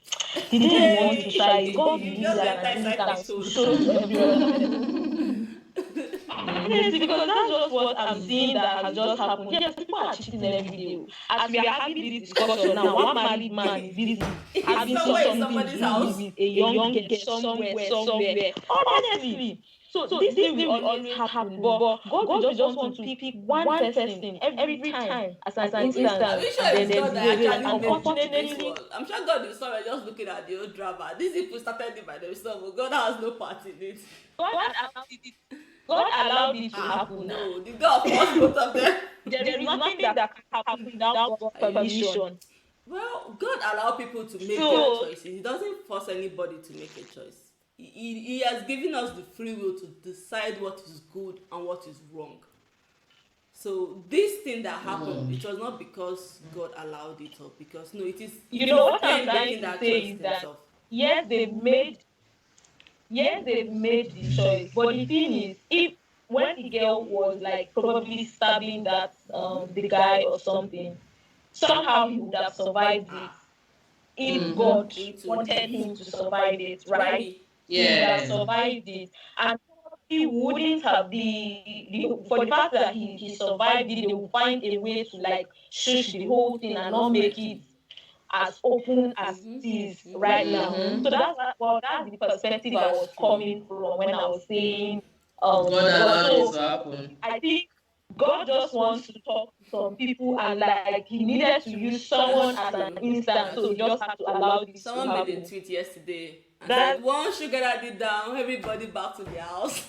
They didn't want to try it. God will use that and show to everyone. Honestly, because that's just what I'm seeing that has just happened. Yes, people are cheating every day. As we are having this discussion now, one married man is busy having something to do with a young girl somewhere. Honestly. So this thing will always happen, but God will just want to pick one person every time as an instance. Are we sure And it's God that then actually made unfortunately, this world? I'm sure God is sorry just looking at the old drama. These people started it by themselves, but God has no part in it. God allowed it to happen. No, the God forced both of them. There is nothing that can happen without God's permission. Well, God allows people to make their choices. He doesn't force anybody to make a choice. He has given us the free will to decide what is good and what is wrong. So this thing that happened, it was not because God allowed it, or because it is. What I'm trying to say is that yes, they've made the choice, but the thing is, if when the girl was like probably stabbing that the guy or something, somehow he would have survived it. If God wanted him to survive it, right? Yeah. He would have survived it, and he wouldn't have for the fact that he survived it. They would find a way to like shush the whole thing and not make it as open as it is right now. So that's the perspective I was coming from when I was saying God allowed so it to happen. I think God just wants to talk to some people, and like he needed to use someone as an instance, so he just had to allow this Someone to made happen. a tweet yesterday and That- said, "One sugar daddy down, everybody back to their house."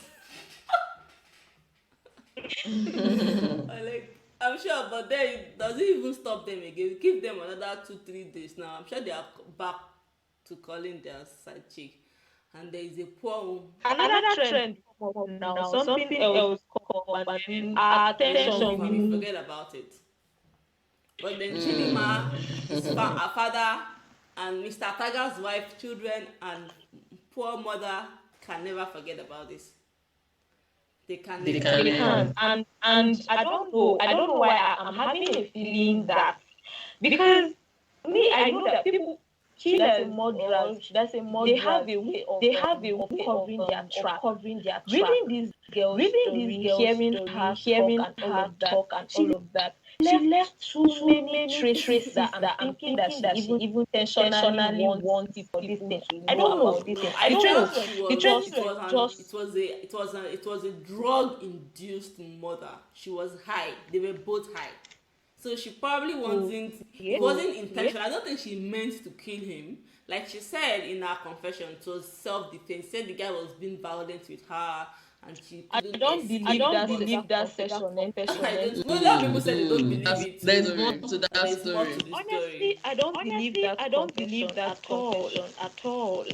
I'm sure, but then it doesn't even stop them again. Give them another 2-3 days now. I'm sure they are back to calling their side chick. And there is a poor another trend come up now, something else come up, and then our attention we forget about it. But then Chidimma, his our father, and Mr. Ataga's wife, children, and poor mother can never forget about this. They can. And I don't know why I'm having a feeling that, because me, I know that people, killers, murderers, they have a way of covering their tracks. Reading these girls' hearing her talk and all of that, she left too many traces that I'm thinking that she even intentionally wants people to know about this thing. I The felt it it was a drug-induced murder. She was high. They were both high. So she probably wasn't. It wasn't intentional. I don't think she meant to kill him. Like she said in her confession, it was self-defense. Said the guy was being violent with her, and she couldn't. I don't believe that session. No, a lot of people said they don't believe it. There's more to that There's more story. to the story. Honestly, I don't believe that confession at all.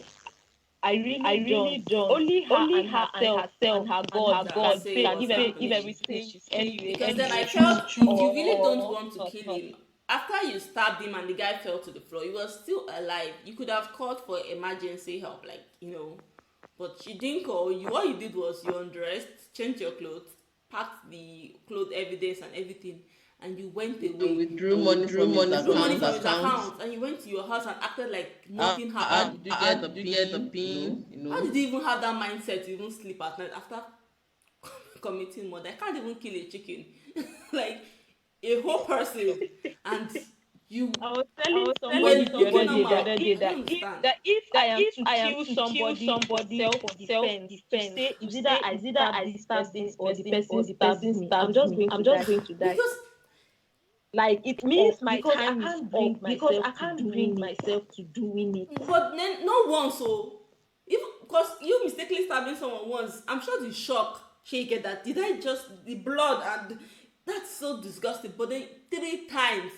I really don't. Only her and herself and her God can give everything she said. Because then I felt if you really don't want to kill him, after you stabbed him and the guy fell to the floor, he was still alive. You could have called for emergency help, like, but you didn't call. What you did was you undressed, changed your clothes, packed the clothes evidence and everything, and you went away. You withdrew money from his account, and you went to your house and acted like nothing happened. How did you get the pin? How did you even have that mindset to even sleep at night after committing murder? I can't even kill a chicken. Like a whole person. And you. I was telling somebody the other day that if I am to kill somebody self-defense, to say is either I stab this or the person stabs me, I'm just going to die. Because like it means my time is up, because I can't bring myself to doing it. But then not once, so even because you mistakenly stabbing someone once, I'm sure the shock she get that did I just the blood, and that's so disgusting. But then 3 times.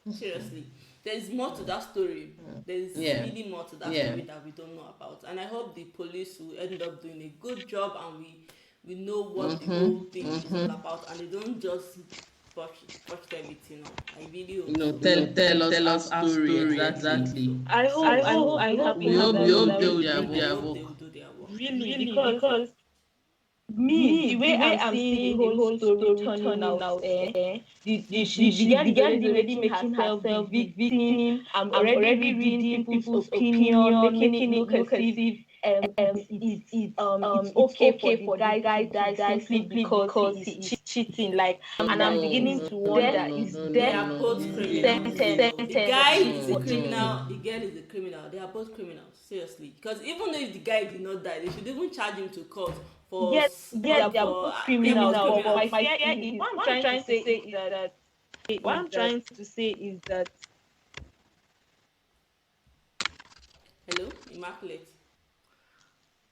Seriously, there's more to that story. There's really more to that story that we don't know about, and I hope the police will end up doing a good job, and we know what the whole thing is all about, and they don't just push everything up. I really hope tell us our story exactly. I hope we hope they will do their work. Really, because the way I'm seeing the whole story turning out, the girl is already making herself the victim. I'm already reading people's opinion, making it look as if it's okay for the guy to die simply because he's cheating. Like, and I'm beginning to wonder, is they are both criminals. The guy is a criminal, the girl is a criminal. They are both criminals, seriously. Because even though if the guy did not die, they should even charge him to court. Yes, they are both criminals. But my fear is, what I'm trying to say is that. Hello, Immaculate.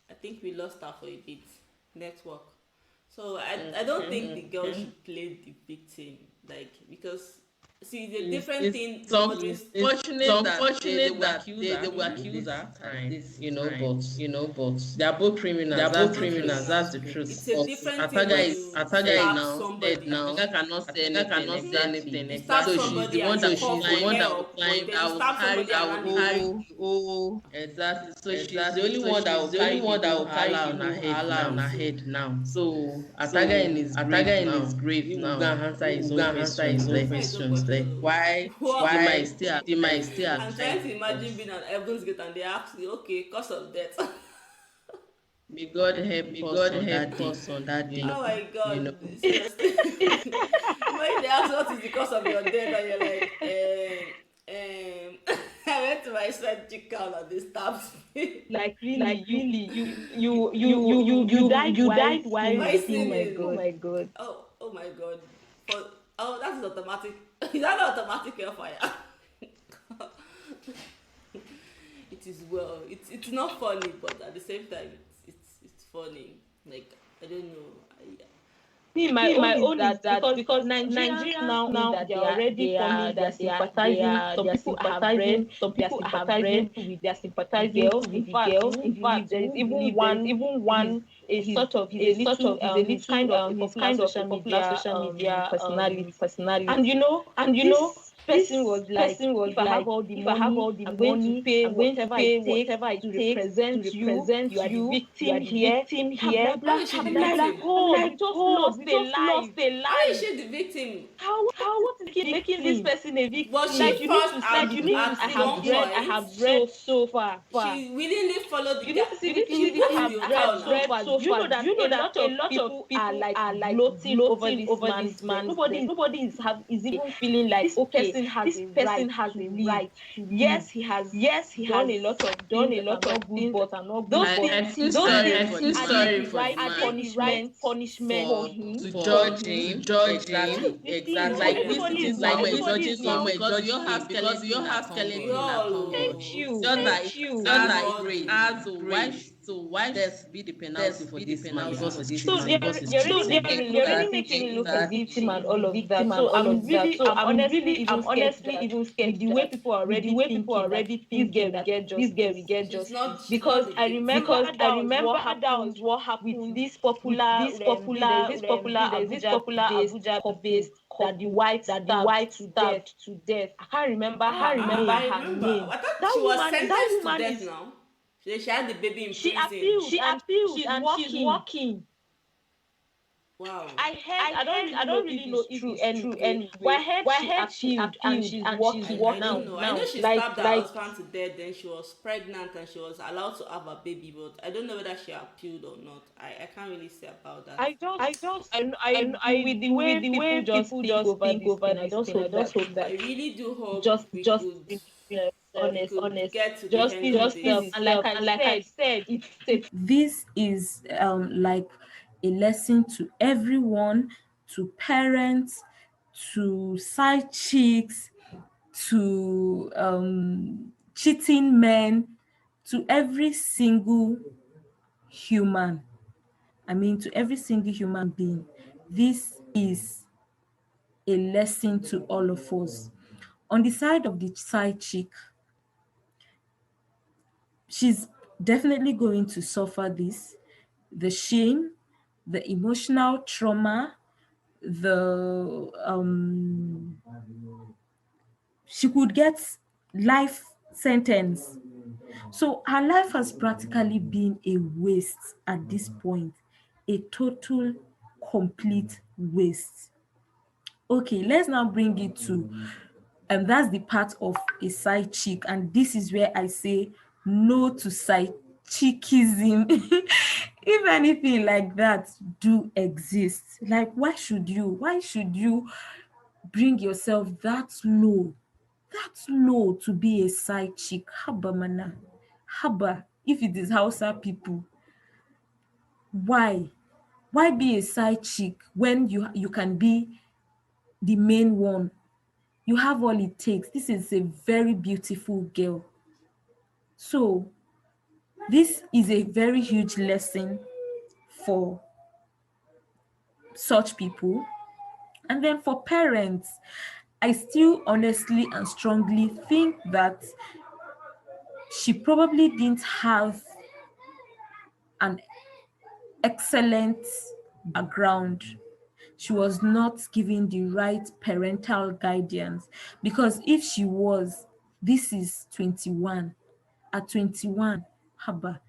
I think we lost her for a bit. Network. So I don't think the girl should play the victim, like, because see, it's a different thing. It's unfortunate that they were accused at times, but they are both criminals. That's the truth. It's a different Ataga is now dead now. Ataga cannot say anything. Exactly. So she's the one that will climb. Exactly. So she's the only one that will carry on her head now. So Ataga in his grave now. Answer his own questions. Like why Chidimma is still I'm trying to imagine being an Evans Gate and they ask you, okay, cause of death. May God help us on that day. Oh my God, seriously. When they ask what is the cause of your death, and you're like, I went to my side check out and they stabbed me. Like really, you died while Why singing. singing? Oh my God. Oh my God. For that is automatic. Is that not automatic hellfire? It is well. It's not funny, but at the same time, it's funny. Like I don't know. My own is that because Nigerians now that they are already forming, they are sympathizing. Some people have read, some people have read, they are sympathizing with the girl. In fact, there is even one a sort of he's kind of a popular social media personality. And this person was like, if I have all the money, I'm going to pay whatever it takes to represent you. You are the victim here. How is she the I'm like, victim? God, we just lost a life. How is she the victim? How what is he making this person a victim? Was she first I have read so far. She willingly followed the You guy. need to see the things you have read so far. Do you know that a lot of people are like gloating over this man? Nobody is even feeling like, okay, this person has a right to live. Yes, he has done a lot of things, but are not good. I feel sorry for right the punishment for him to judge him. Exactly. Like this somewhere judging somewhere because you don't have skeleton in our cupboard. Just that great. So why should be the penalty for this man because it's so cheating? they're really making it look as victim and all of that. So I'm honestly even scared with the way people are already thinking that this girl will get justice. Because I remember that was what happened with this popular Abuja based that the wife stabbed to death. I can't remember her name. I thought That she was woman sentenced to death now. She had the baby in she prison. appealed and she's working. Wow. I don't really know if it's true anyway. But I heard she appealed and she's working I don't know. I know she stabbed her like husband to death, then she was pregnant and she was allowed to have a baby, but I don't know whether she appealed or not. I can't really say about that. I with the way people just think over this thing, I just hope that I really do hope just we could get to the end of this. and like I said, This is like a lesson to everyone, to parents, to side chicks, to cheating men, to every single human. I mean, to every single human being. This is a lesson to all of us. On the side of the side chick, she's definitely going to suffer this, the shame, the emotional trauma, the she could get life sentence. So her life has practically been a waste at this point, a total complete waste. Okay, let's now bring it to that's the part of a side chick, and this is where I say no to side chickism. If anything like that do exist, like why should you bring yourself that low to be a side chick? Haba mana, haba. If it is Hausa people, why be a side chick when you can be the main one? You have all it takes. This is a very beautiful girl. So this is a very huge lesson for such people. And then for parents, I still honestly and strongly think that she probably didn't have an excellent background. She was not given the right parental guidance, because if she was, this is 21. At 21, haba,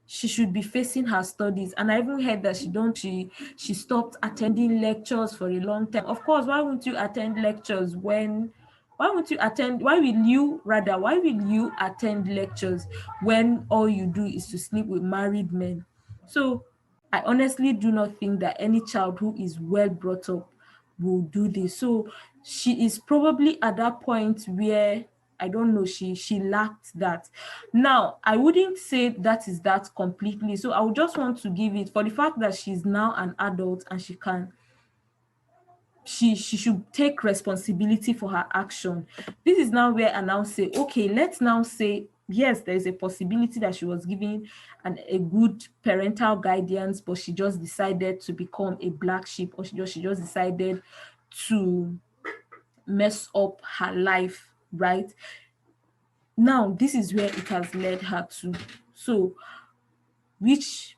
she should be facing her studies. And I even heard that she stopped attending lectures for a long time. Of course, why won't you attend lectures when why will you attend lectures when all you do is to sleep with married men? So I honestly do not think that any child who is well brought up will do this. So she is probably at that point where, I don't know, she lacked that. Now, I wouldn't say that is that completely. So I would just want to give it for the fact that she's now an adult and she should take responsibility for her action. This is now where I now say, okay, let's now say, yes, there is a possibility that she was given a good parental guidance, but she just decided to become a black sheep, or she just decided to mess up her life, right? Now, this is where it has led her to. So, which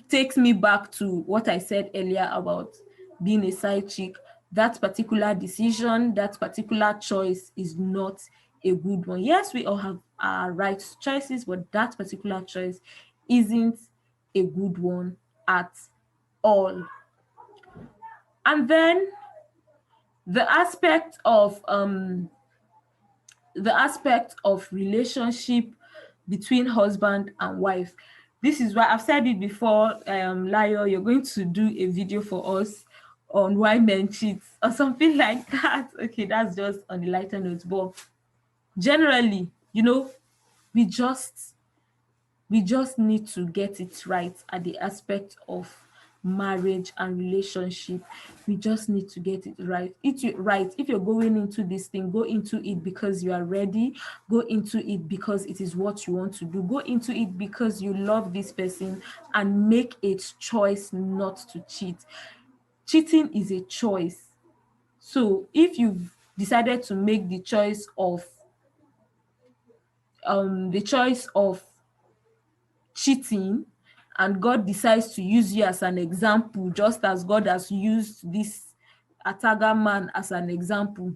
takes me back to what I said earlier about being a side chick. That particular decision, that particular choice is not a good one. Yes, we all have our right choices, but that particular choice isn't a good one at all. And then the aspect of relationship between husband and wife. This is why I've said it before, Layo, you're going to do a video for us on why men cheat or something like that. Okay, that's just on the lighter note. But generally, we just need to get it right at the aspect of marriage and relationship. We just need to get it right. If you're going into this thing, go into it because you are ready. Go into it because it is what you want to do. Go into it because you love this person, and make a choice not to cheat. Cheating is a choice. So if you've decided to make the choice of cheating, and God decides to use you as an example, just as God has used this Ataga man as an example,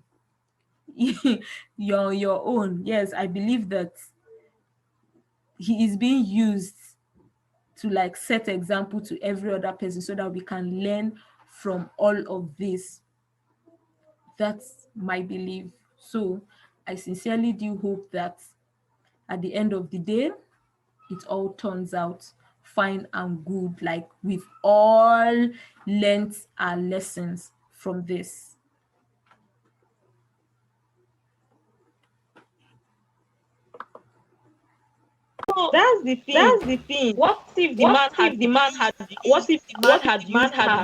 you're on your own. Yes, I believe that he is being used to like set example to every other person so that we can learn from all of this. That's my belief. So I sincerely do hope that at the end of the day, it all turns out fine and good. Like we've all learned our lessons from this. That's the thing. What if the man had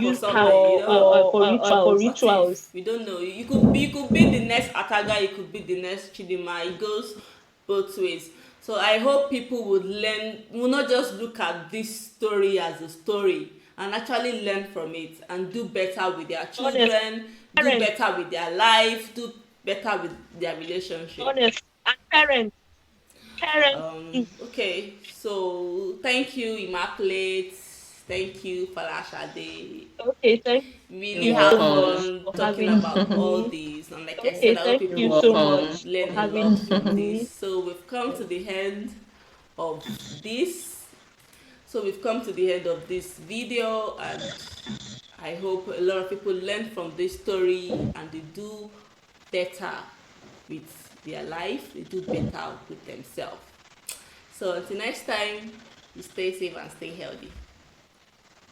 used her For something, for what rituals? if? We don't know. You could be the next Ataga, you could be the next Chidima. It goes both ways. So I hope people will not just look at this story as a story, and actually learn from it and do better with their Honest, children, do parents, better with their life, do better with their relationship. honest, and parents. Okay, so thank you, Immaculate. Thank you, Falashade. Okay, thank Really You're you have so much welcome. fun for talking having about all me. these. And like I said, Okay, I hope thank You're people you so will welcome. much learn for a having lot from this. me. So we've come to the end of this. So we've come to the end of this video, and I hope a lot of people learn from this story and they do better with their life, they do better with themselves. So until next time, you stay safe and stay healthy.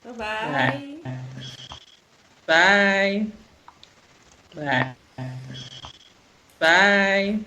Bye. Bye-bye. Bye. Bye. Bye.